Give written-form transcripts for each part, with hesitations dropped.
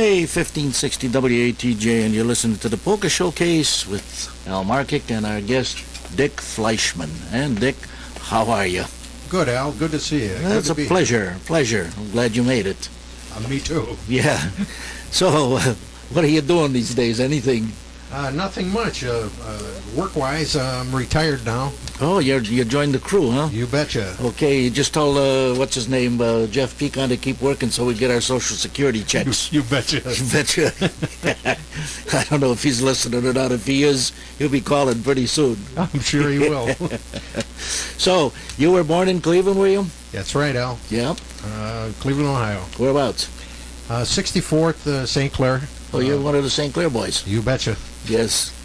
Hey, 1560 WATJ, and you're listening to the Polka Showcase with Al Markic and our guest, Dick Flaishman. And Dick, how are you? Good, Al. Good to see you. It's a pleasure. I'm glad you made it. Me too. Yeah. So, what are you doing these days? Anything? Nothing much. Work-wise, I'm retired now. Oh, you joined the crew, huh? You betcha. Okay, you just told, what's his name, Jeff Pecan to keep working so we get our Social Security checks. You betcha. You betcha. I don't know if he's listening or not. If he is, he'll be calling pretty soon. I'm sure he will. So, you were born in Cleveland, were you? That's right, Al. Yep. Cleveland, Ohio. Whereabouts? 64th St. Clair. Oh, you're one of the St. Clair boys. You betcha. Yes.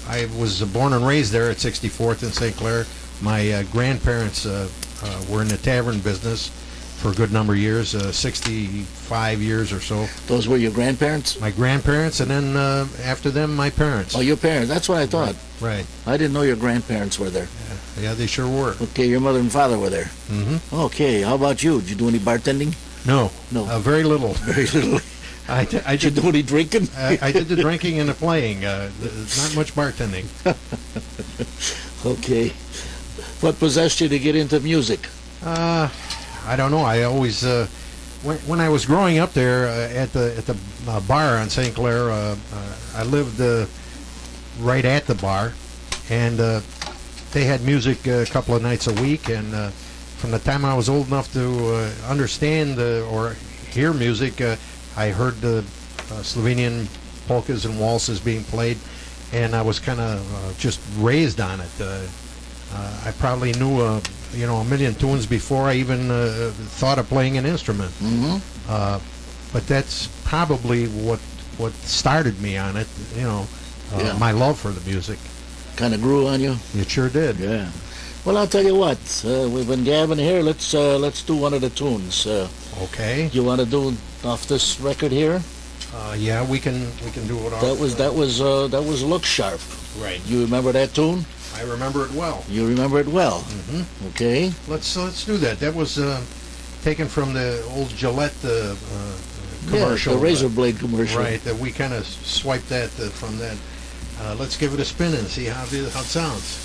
I was born and raised there at 64th in St. Clair. My grandparents were in the tavern business for a good number of years, 65 years or so. Those were your grandparents? My grandparents, and then after them, my parents. Oh, your parents. That's what I thought. Right. I didn't know your grandparents were there. Yeah, they sure were. Okay, your mother and father were there. Mm-hmm. Okay, how about you? Did you do any bartending? No. Very little. Very little. I did you do any drinking? I did the drinking and the playing. Not much bartending. Okay. What possessed you to get into music? I don't know. I always, when I was growing up there at the bar on St. Clair, I lived right at the bar, and they had music a couple of nights a week. And from the time I was old enough to understand or hear music, I heard the Slovenian polkas and waltzes being played, and I was kind of just raised on it. I probably knew a million tunes before I even thought of playing an instrument. Mm-hmm. But that's probably what started me on it. Yeah. My love for the music. Kind of grew on you? It sure did. Yeah. Well, I'll tell you what. We've been gabbing here. Let's do one of the tunes. Okay. You want to do off this record here? Yeah, we can do it off. That was Look Sharp. Right. You remember that tune? I remember it well. You remember it well. Mm-hmm. Okay. Let's do that. That was taken from the old Gillette commercial. Yeah, the razor blade commercial. Right. That we kind of swiped that from that. Let's give it a spin and see how it sounds.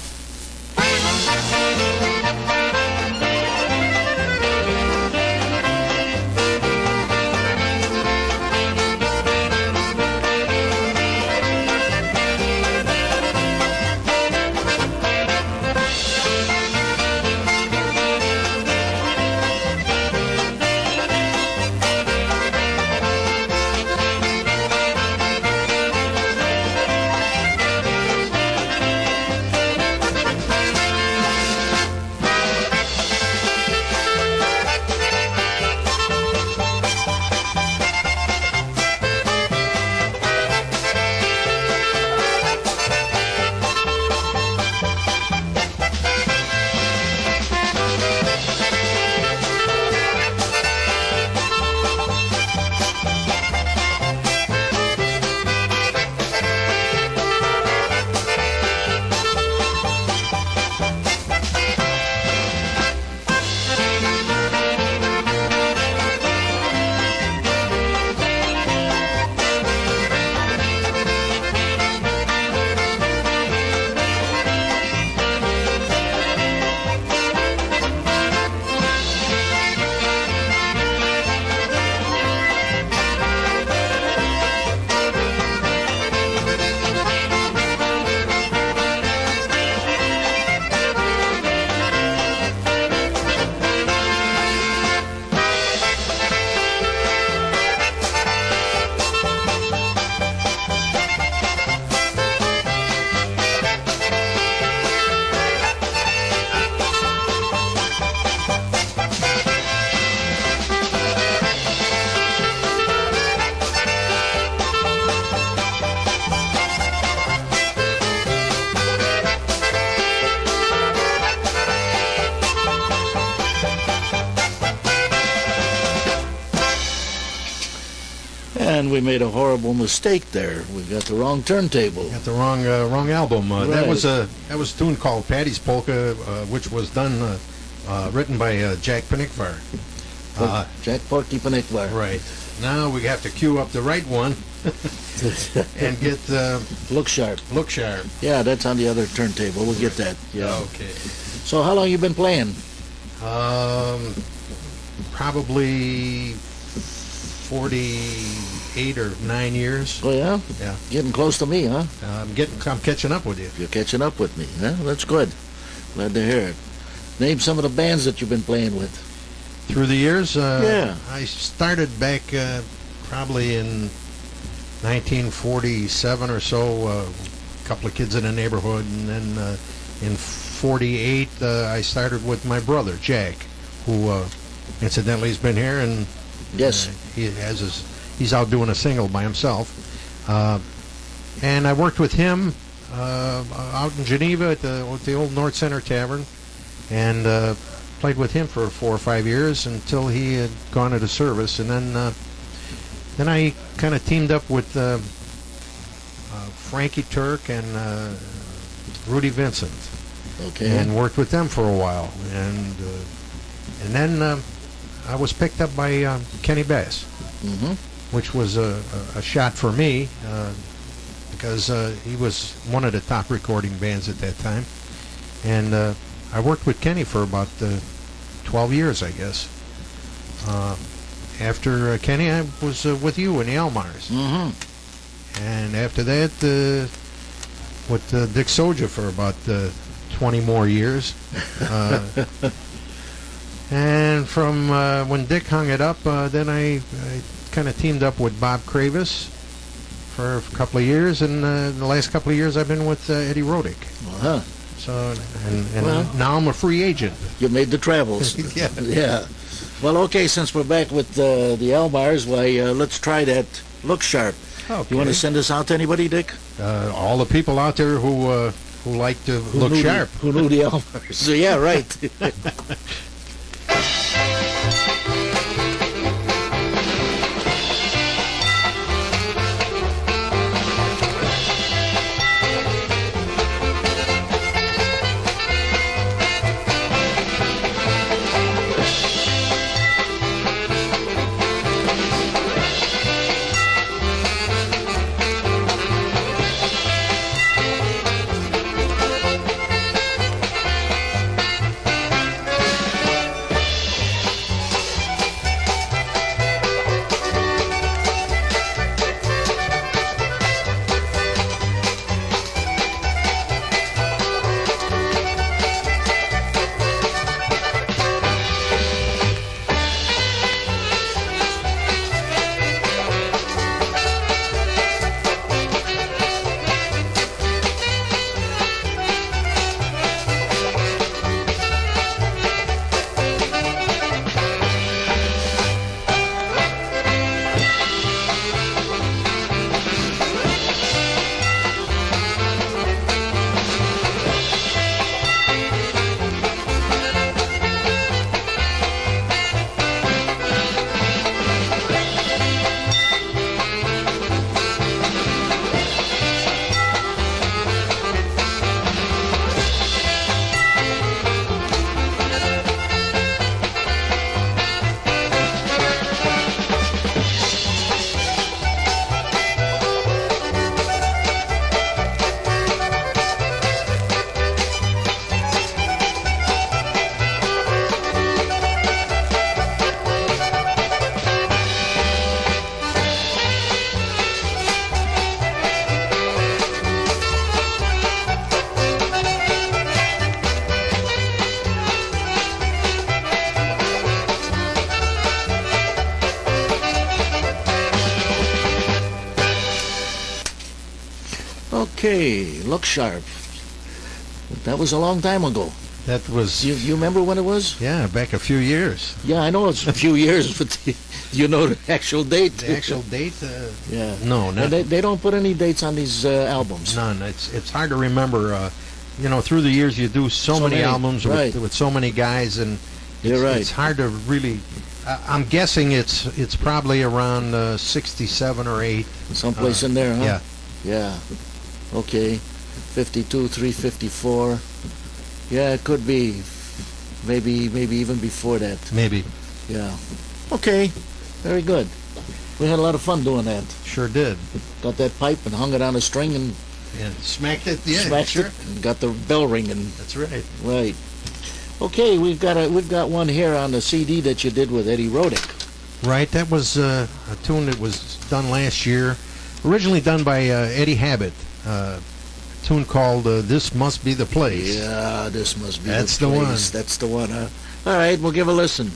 And we made a horrible mistake there. We got the wrong turntable. Got the wrong album. Right. That was a tune called Patty's Polka, which was written by Jack Panikvar. Jack Porky Panickbar. Right. Now we have to cue up the right one and get Look Sharp. Look Sharp. Yeah, that's on the other turntable. We'll get that. Yeah. Okay. So how long you been playing? Probably 48 or 9 years. Oh yeah? Yeah. Getting close to me, huh? I'm catching up with you. You're catching up with me. Huh? That's good. Glad to hear it. Name some of the bands that you've been playing with. Through the years, Yeah. I started back probably in 1947 or so. A couple of kids in the neighborhood, and then in '48 I started with my brother Jack, who incidentally has been here, and Yes. he's out doing a single by himself. And I worked with him out in Geneva at the old North Center Tavern, and played with him for 4 or 5 years until he had gone into service, and then I kind of teamed up with Frankie Turk and Rudy Vincent, Okay. and worked with them for a while, and then I was picked up by Kenny Bass, Mm-hmm. which was a shot for me because he was one of the top recording bands at that time, and I worked with Kenny for about 12 years, I guess. After Kenny, I was with you in the Elmars, Mm-hmm. and after that with Dick Soja for about 20 more years. And from when Dick hung it up, then I kind of teamed up with Bob Kravis for a couple of years, and the last couple of years I've been with Eddie Rodick. Uh-huh. So, and Well- now I'm a free agent. You made the travels. Yeah. Yeah. Well, okay, since we're back with the Elmars, why, let's try that Look Sharp. Okay. You want to send us out to anybody, Dick? All the people out there who like to look knew sharp. Who knew the Elmars? So, yeah, right. Okay, Look Sharp. That was a long time ago. That was, You remember when it was? yeah, back a few years. Yeah, I know it's a few years, but you know the actual date? The actual date? Yeah. No, And not, they don't put any dates on these albums. none. It's hard to remember. Through the years you do so many many, albums right. with so many guys, and You're right. it's hard to really. I'm guessing it's probably around 67 or 8. Someplace in there, huh? Yeah. Yeah. Okay. 52, 354. Yeah, it could be. Maybe even before that. Maybe. Yeah. Okay, very good. We had a lot of fun doing that. Sure did. Got that pipe and hung it on a string and smacked it. Yeah, smashed sure. it and got the bell ringing. That's right. Right. Okay, we've got one here on the CD that you did with Eddie Rodick. Right, that was a tune that was done last year, originally done by Eddie Habit. A tune called "This Must Be the Place." Yeah, this must be That's the the place. one. That's the one, huh? All right, we'll give a listen.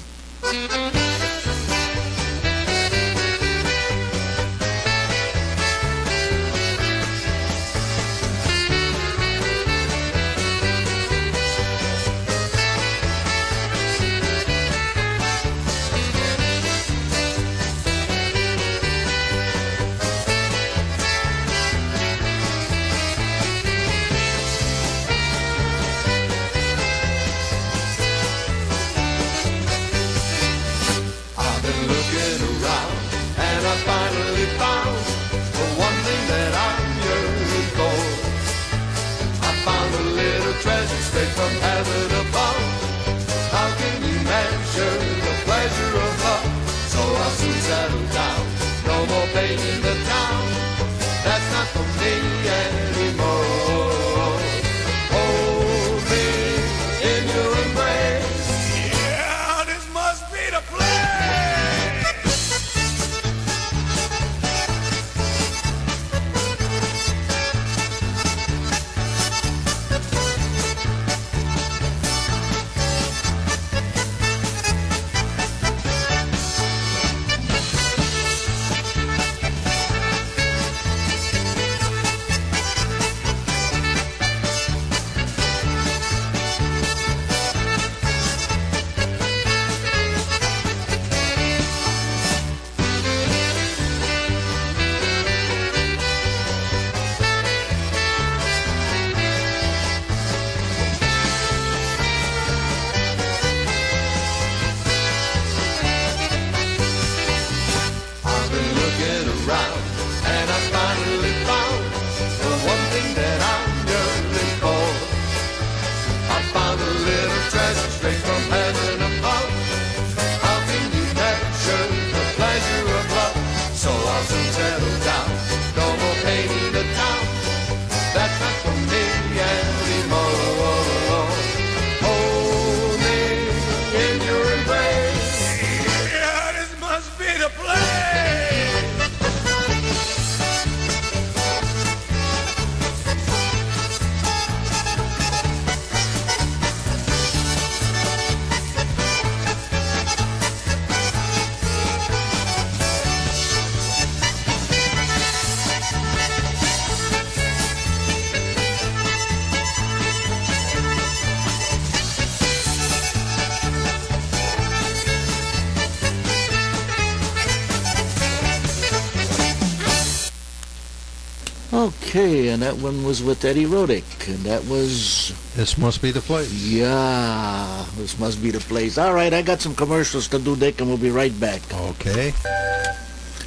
Okay, and that one was with Eddie Rodick, and that was... This Must Be the Place. Yeah, this must be the place. All right, I got some commercials to do, Dick, and we'll be right back. Okay.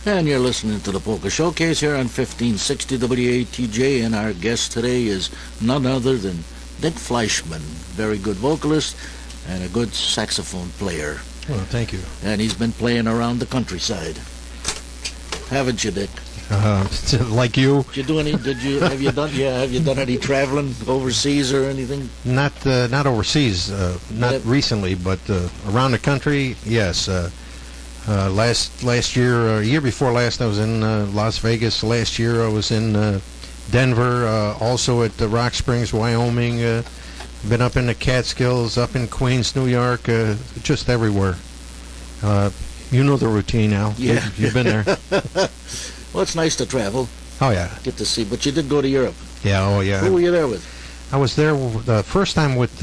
And you're listening to the Polka Showcase here on 1560 WATJ, and our guest today is none other than Dick Flaishman, very good vocalist and a good saxophone player. Well, thank you. And he's been playing around the countryside. Haven't you, Dick? Like you? Did you do any? Have you done any traveling overseas or anything? Not overseas. Not recently, but around the country. Yes. Last year, year before last, I was in Las Vegas. Last year, I was in Denver. Also at Rock Springs, Wyoming. Been up in the Catskills, up in Queens, New York. Just everywhere. You know the routine, Al. Yeah. You've been there. Well, it's nice to travel. Oh, yeah. Get to see. But you did go to Europe. Yeah, oh, yeah. Who were you there with? I was there the first time with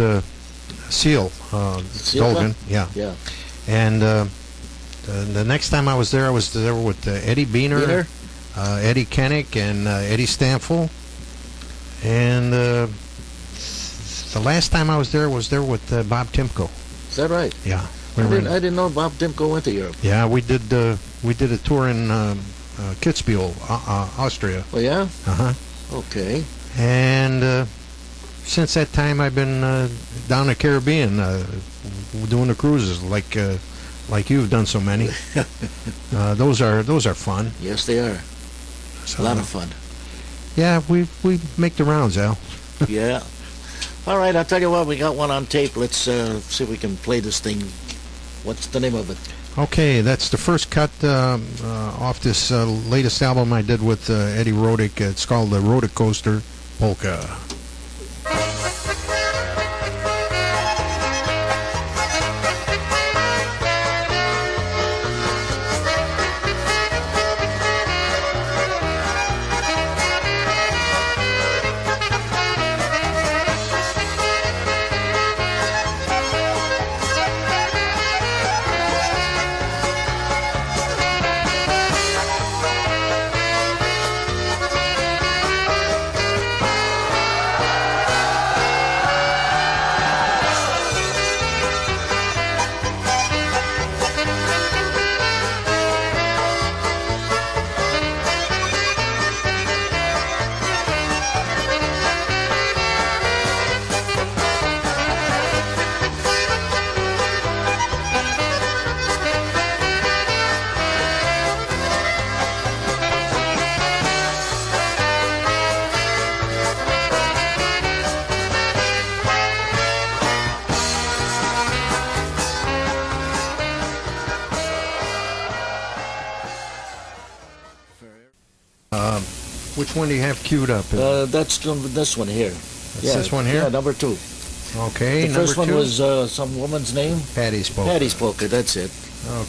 Seal Dolgan. Yeah. Yeah. And the next time I was there with Eddie Beener? Eddie Kennick, and Eddie Stamfel. And the last time I was there with Bob Timko. Is that right? Yeah. I didn't know Bob Timko went to Europe. Yeah, we did a tour in Kitzbühel, Austria. Oh, yeah? Uh-huh. Okay. And since that time, I've been down the Caribbean doing the cruises, like like you've done so many. Those are fun. Yes, they are. So, A lot of fun. Yeah, we make the rounds, Al. Yeah. All right, I'll tell you what, we got one on tape. Let's see if we can play this thing. What's the name of it? Okay, that's the first cut off this latest album I did with Eddie Rodick. It's called the Rodick Coaster Polka. Which one do you have queued up? That's this one here. That's this one here? Yeah, number 2. Okay, the first number one 2? was some woman's name. Patty's Polka. Patty's Polka, that's it.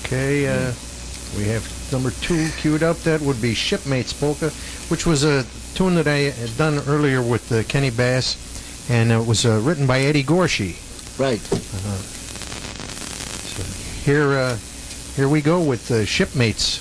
Okay, we have number 2 queued up. That would be Shipmates Polka, which was a tune that I had done earlier with Kenny Bass, and it was written by Eddie Gorshey. Right. So here we go with Shipmates.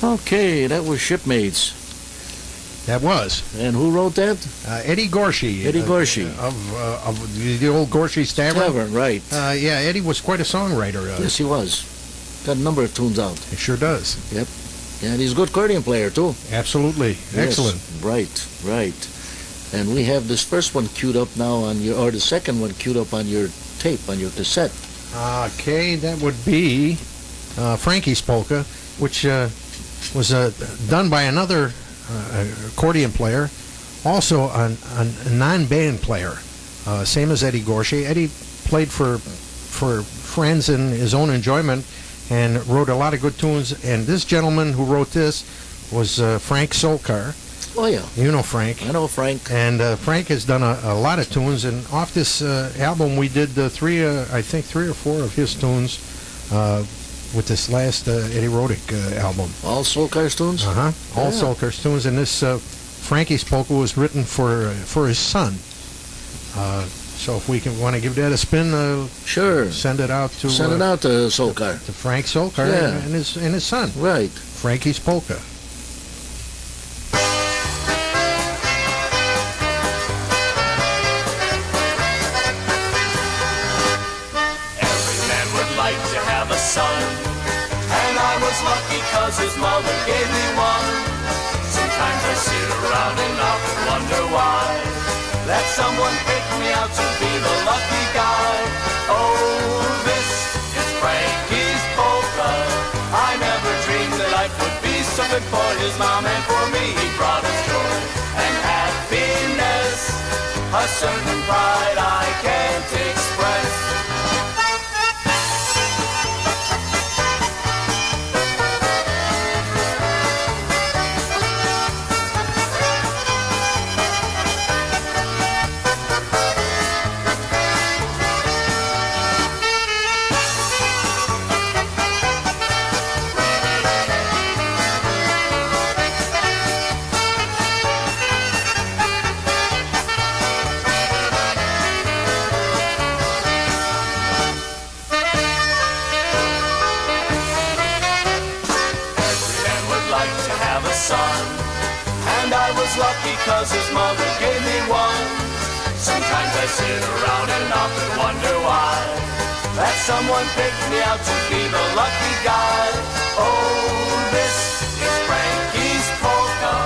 Okay, that was Shipmates. That was. And who wrote that? Eddie Gorshey. Eddie Gorshey. Of the old Gorshey's Tavern. Right. Yeah, Eddie was quite a songwriter. Yes, he was. Got a number of tunes out. He sure does. Yep. And he's a good accordion player, too. Absolutely. Yes. Excellent. Right. And we have this first one queued up now on your, or the second one queued up on your tape, on your cassette. Okay, that would be Frankie's Polka, which was done by another accordion player, also a non-band player, same as Eddie Gorshey. Eddie played for friends in his own enjoyment and wrote a lot of good tunes. And this gentleman who wrote this was Frank Solkar. Oh, yeah. You know Frank. I know Frank. And Frank has done a lot of tunes. And off this album, we did three or four of his tunes with this last Eddie Rodick album. All Solkar's tunes? All Yeah. Solkar's tunes. And this Frankie's Polka was written for his son. So if we want to give that a spin, Sure. send it out to Solkar. to Frank Solkar Yeah. and his son. Right. Frankie's Polka. Every man would like to have a son, and I was lucky 'cause his mother gave me one. Sometimes I sit around and often wonder why that someone picked me out to be the lucky guy. Oh, this is Frankie's Polka. I never dreamed that life would be so good for his mom and for me. He brought us joy and happiness, a certain pride I can't express. Son, and I was lucky 'cause his mother gave me one. Sometimes I sit around and often wonder why that someone picked me out to be the lucky guy. Oh, this is Frankie's Polka.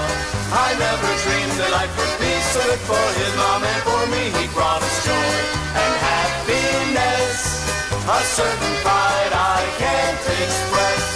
I never dreamed that life would be so good for his mom and for me. He brought us joy and happiness, a certain pride I can't express.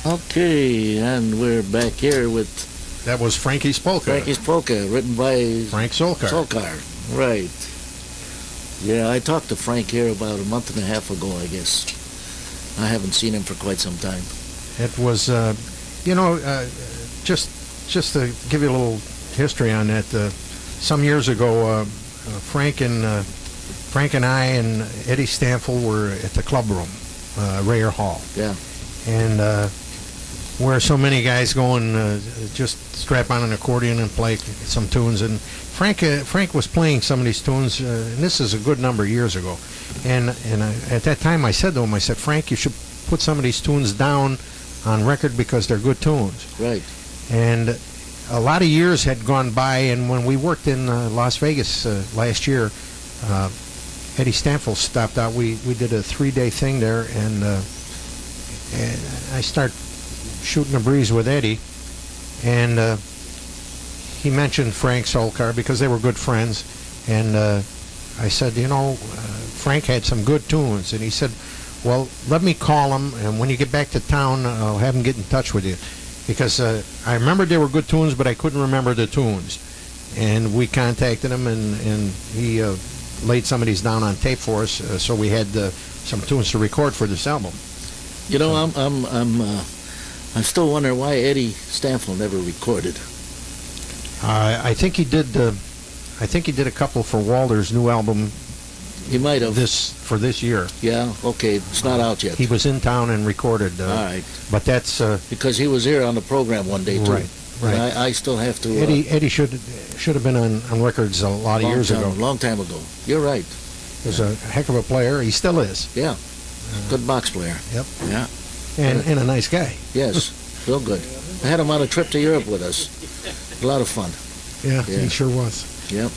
Okay, and we're back here with That was Frankie's Polka. Frankie's Polka, written by Frank Solkar. Solkar. Right. Yeah, I talked to Frank here about a month and a half ago, I guess. I haven't seen him for quite some time. It was, just to give you a little history on that. Some years ago, Frank and I and Eddie Stanfield were at the club room, Rayer Hall. Yeah. And where so many guys go and just strap on an accordion and play some tunes. And Frank was playing some of these tunes, and this is a good number of years ago. And at that time I said to him, I said, Frank, you should put some of these tunes down on record because they're good tunes. Right. And a lot of years had gone by, and when we worked in Las Vegas last year, Eddie Stanfield stopped out. We did a 3-day thing there, and I start shooting a breeze with Eddie, and he mentioned Frank Solkar because they were good friends, and I said, Frank had some good tunes, and he said, well, let me call him, and when you get back to town, I'll have him get in touch with you, because I remembered they were good tunes, but I couldn't remember the tunes, and we contacted him, and he laid some of these down on tape for us, so we had some tunes to record for this album. I'm still wondering why Eddie Stanfield never recorded. I think he did. I think he did a couple for Walter's new album. He might have for this year. Yeah. Okay. It's not out yet. He was in town and recorded. All right. But that's because he was here on the program one day too. Right. Right. I still have to. Eddie should have been on records a lot of years ago. Long time ago. You're right. He was a heck of a player. He still is. Yeah. Good box player. Yep. Yeah. And a nice guy. Yes. Real good. I had him on a trip to Europe with us. A lot of fun. Yeah. He sure was. Yep.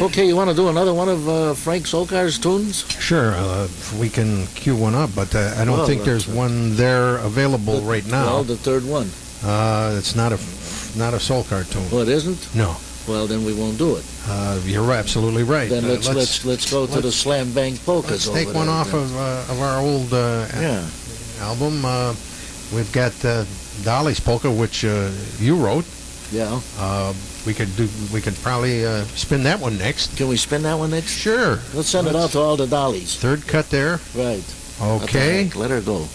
Okay, you want to do another one of Frank Solkar's tunes? Sure, we can cue one up, but I don't think there's one there available right now. Well, the third one. It's not a Solkar tune. Well, it isn't? No. Well, then we won't do it. You're absolutely right. Then let's go to the Slam Bang Polkas. Let's take one off of our old album. We've got Dolly's Polka, which you wrote. Yeah. We could probably spin that one next. Can we spin that one next? Sure. Let's send it out to all the dollies. Third cut there. Right. Okay. Let her go.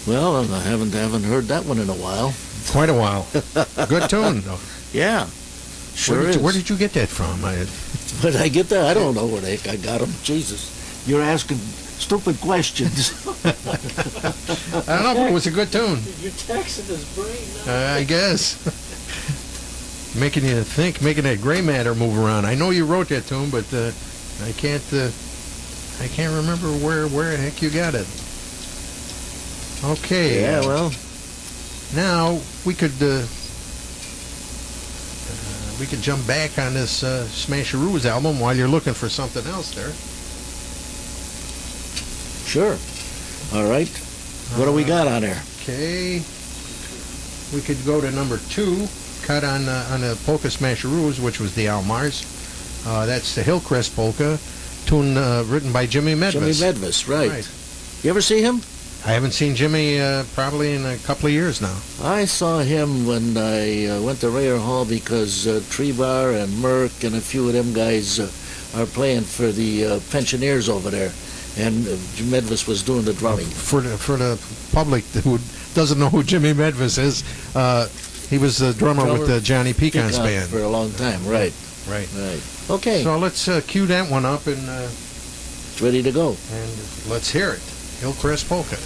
Well, I haven't heard that one in a while. Quite a while. Good tune, though. Yeah, sure Where did you get that from? Where did I get that? I don't know where the heck I got them. Jesus, you're asking stupid questions. I don't know, but it was a good tune. You're taxing his brain now. I guess. Making you think, making that gray matter move around. I know you wrote that tune, but I can't remember where the heck you got it. Okay. Yeah, well, now we could jump back on this Smasheroos album while you're looking for something else there. sure. All right. What do we got on there? Okay. We could go to number 2, cut on the Polka Smasheroos, which was the Almars. That's the Hillcrest Polka, tune written by Jimmy Medvis. Jimmy Medvis, right. You ever see him? I haven't seen Jimmy probably in a couple of years now. I saw him when I went to Rayer Hall because Trebar and Merck and a few of them guys are playing for the pensioners over there, and Medvis was doing the drumming. For the public who doesn't know who Jimmy Medvis is, he was the drummer with the Johnny Pecan's band for a long time. Right. Okay. So let's cue that one up and It's ready to go. and let's hear it. Hillcrest Polka.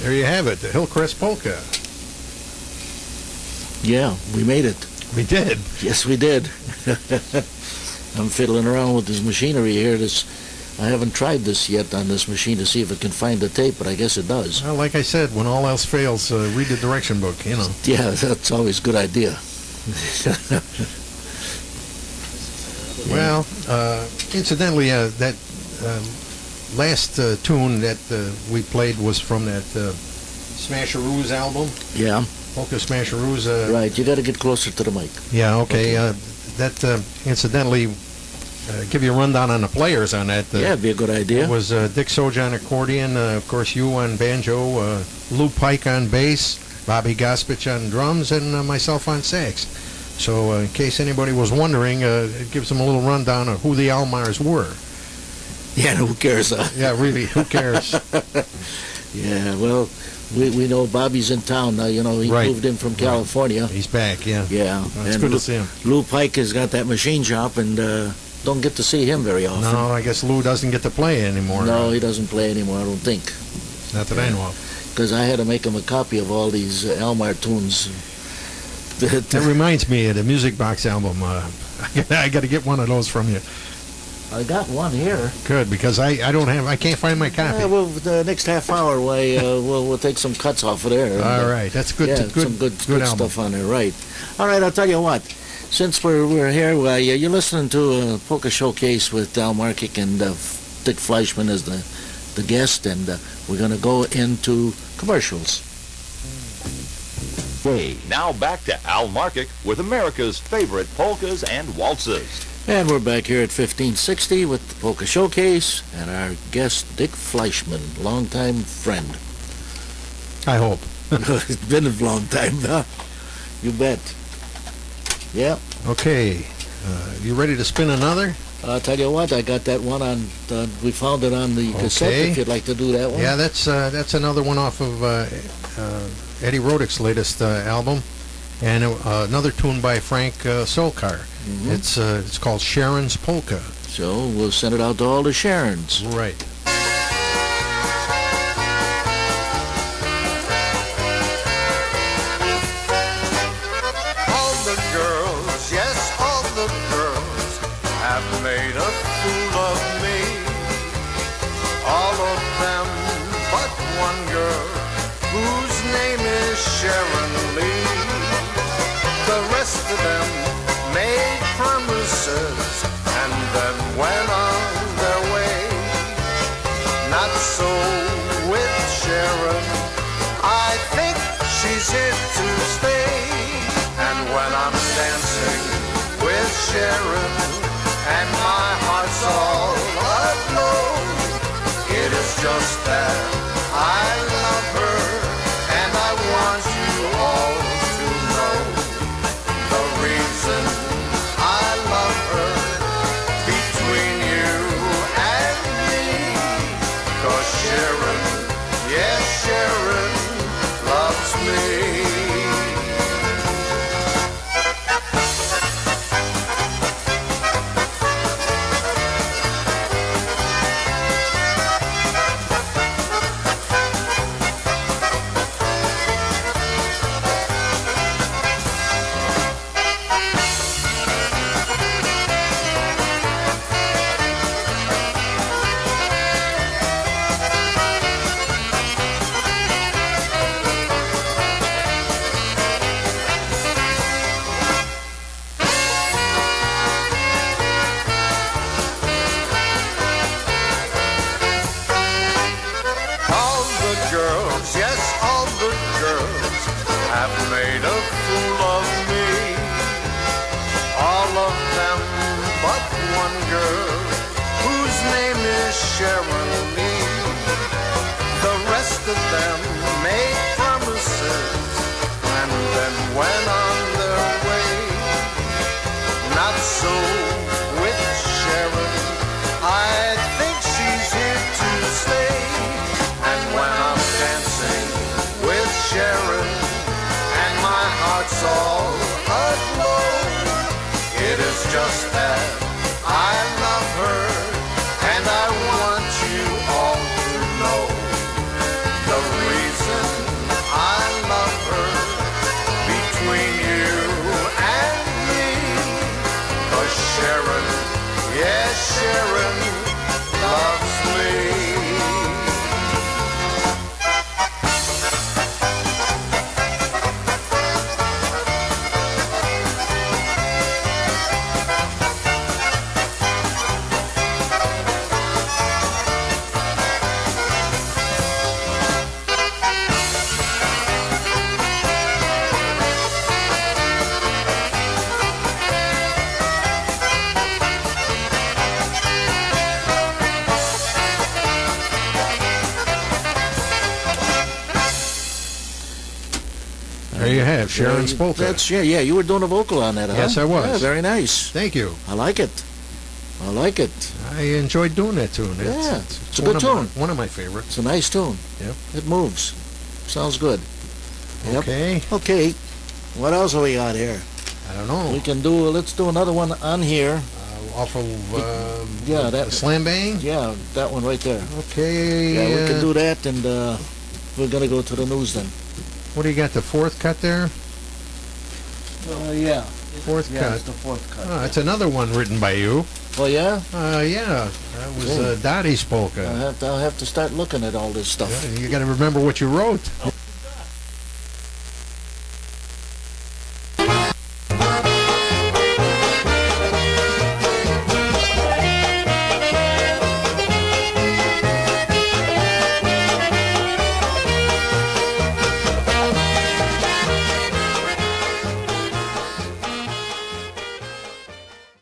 There you have it, the Hillcrest Polka. Yeah, we made it. We did. Yes, we did. I'm fiddling around with this machinery here. I haven't tried this yet on this machine to see if it can find the tape, but I guess it does. Well, like I said, when all else fails, read the direction book, you know. Yeah, that's always a good idea. Well, incidentally, that last tune that we played was from that Smasheroos album. Yeah. Polka Smasheroos. Right, you got to get closer to the mic. Yeah, okay. That, incidentally, give you a rundown on the players on that. Yeah, it'd be a good idea. It was Dick Soj on accordion, of course, you on banjo, Lou Pike on bass, Bobby Gospich on drums, and myself on sax. So in case anybody was wondering, it gives them a little rundown of who the Almars were. Yeah, who cares? Yeah, really, who cares? Yeah, well, we know Bobby's in town now. You know, he Right. moved in from California. He's back, yeah. Yeah. It's and good to see him. Lou Pike has got that machine shop, and don't get to see him very often. No, I guess Lou doesn't get to play anymore. No, he doesn't play anymore, I don't think. Not that I know of. Because I had to make him a copy of all these Almar tunes. That reminds me of the Music Box album. I got to get one of those from you. I got one here. Good, because I can't find my copy. Yeah, well, the next half hour, we'll take some cuts off of there. All right, that's good. Yeah, good, some good album. stuff on there, right? All right, I'll tell you what. Since we're here, you're listening to a Polka Showcase with Al Markic and Dick Flaishman as the guest, and we're going to go into commercials. Hey, now back to Al Markic with America's favorite polkas and waltzes. And we're back here at 1560 with the Polka Showcase and our guest, Dick Flaishman, longtime friend. I hope. It's been a long time, huh? You bet. Yeah. Okay, you ready to spin another? I'll tell you what, I got that one on, we found it on the cassette, Okay. if you'd like to do that one. Yeah, that's another one off of Eddie Roddick's latest album, and another tune by Frank Solkar. Mm-hmm. It's called Sharon's Polka. So we'll send it out to all the Sharons. Right. All the girls, yes, all the girls have made a fool of me. All of them but one girl whose name is Sharon Lee. The rest of them made promises and then went on their way. Not so with Sharon. I think she's here to stay. And when I'm dancing with Sharon and my heart's all aglow, it is just that I love her and I want you all to know the reason I love her between you and me. 'Cause Sharon, yes, Sharon loves me. All the girls, yes, all the girls have made a fool of me. All of them but one girl whose name is Sharon Lee. The rest of them made promises and then went on their way. Not so with Sharon. I think she's here to stay. And when I'm dancing with Sharon and my heart's all aglow, it is just that I love her and I want you all to know the reason There you have Sharon's Polka. That's yeah. You were doing a vocal on that, huh? Yes, I was. Yeah, very nice. Thank you. I like it. I like it. I enjoyed doing that tune. It's a good tune. One of my favorites. It's a nice tune. Yep. It moves. Sounds good. Yep. Okay. Okay. What else have we got here? I don't know. We can do. Let's do another one on here. Off of that Slam Bang. Yeah, that one right there. Okay. Yeah, we can do that, and we're gonna go to the news then. What do you got? The fourth cut there. Yeah. Fourth cut. It's the fourth cut. Oh, it's another one written by you. Oh yeah. Yeah. That was Dottie's polka. I'll have to start looking at all this stuff. Yeah, you got to remember what you wrote.